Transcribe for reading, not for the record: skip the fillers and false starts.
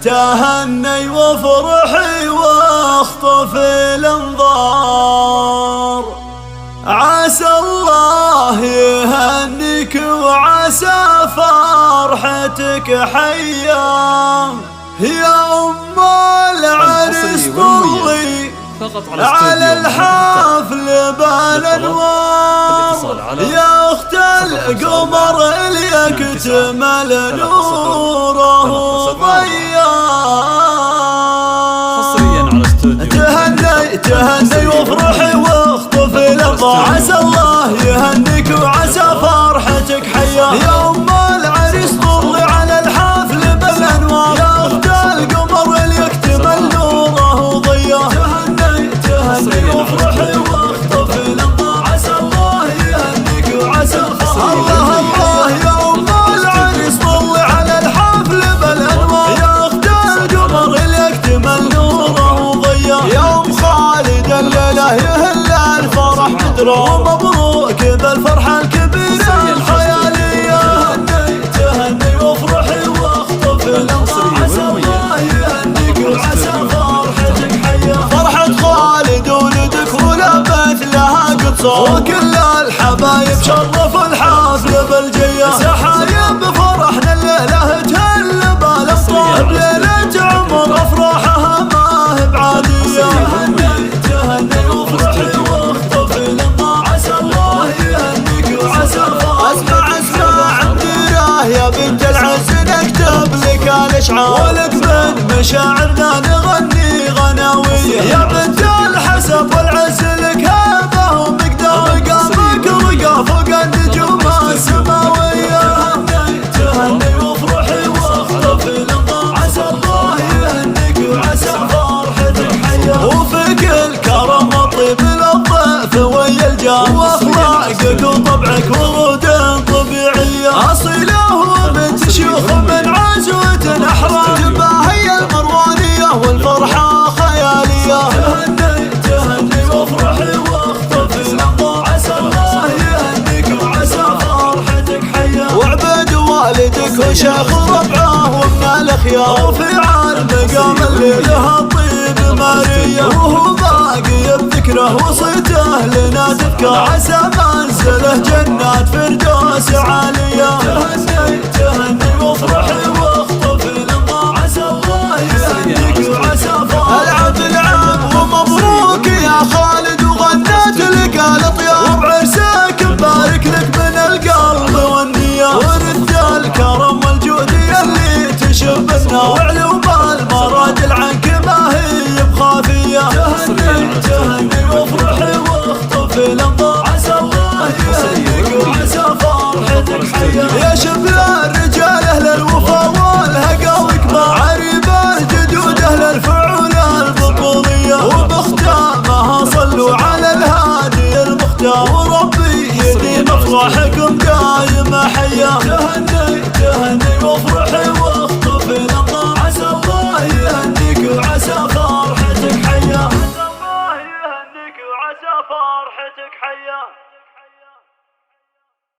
تهني وافرحي واخطف الانظار، عسى الله يهنيك وعسى فرحتك حيا يا أم العرس طلي على الحفل بالانوار، يا اخت القمر اللي يكتمل نوره ضياء. تهني وافرحي واخطف الانظار، عسى الله يهنيك وعسى فرحتك حيا يا ام العريس طلي على الحفل بالانوار، يا اخت القمر اللي يكتمل نوره ضياء. تهني وافرحي واخطف الانظار، عسى الله يهنيك وعسى فرحتك الله يا ام العريس طلي على الحفل بالانوار، يا اخت القمر اللي يكتمل نوره ضياء. يا ام خالد الليله يهل الفرح بدره، ومبروك بالفرحه الكبيره الخياليه. تهني وافرحي واخطف الانظار، عسى الله يهنيك وعسى فرحتك حيا. فرحه خالد ولدك ولبث لها قدصه، وكل الحبايب شرفوا الحفل بالجيه. سحايب فرحنا الليله تهل بالابطال، بليله عمر افراحها ما هي بعاديه. تهني وافرحي واخطف الانظار، عسى الله يهنيك وعسى فرحتك. اسمع عندنا يا بنت العز نكتب لك الاشعار، ولك من مشاعرنا نغني غناويه. يا بنت الحسب والعز لك هبه ومقدار، قامك رقى فوق النجوم السماويه. تهني وافرحي واخطف الانظار، عسى الله يهنيك وعسى فرحتك حيا. وفي كل كرم وطيب للضيف ويا الجار، واخلاقك وطبعك ورود طبيعيه. اصيله وبنت شيوخ من عزوه احرار، جباهي المروانيه والفرحه خياليه. تهني وافرحي واخطف الانظار، عسى الله يهنيك وعسى فرحتك حيا. وعبد والدك وشيخ ربعه ومن الاخيار، رفيع المقام اللي له الطيب ماريه. وهو باقي بذكره وصيته لنا تذكر، عسى منزله جنات فردوس عاليه. تهني وافرحي واخطف الانظار، عسى الله يهنيك وعسى فرحتك. العب العب ومبروك يا خالد، وغنت لك الاطيار، وبعرسك مبارك لك من القلب والنيه. ورد الكرم والجوديه اللي تشبنا، وعلوم المراجل عنك ما هي بخافيه. تهني وافرحي واخطف الانظار، عسى الله يهنيك وعسى فرحتك حيا. يا شبل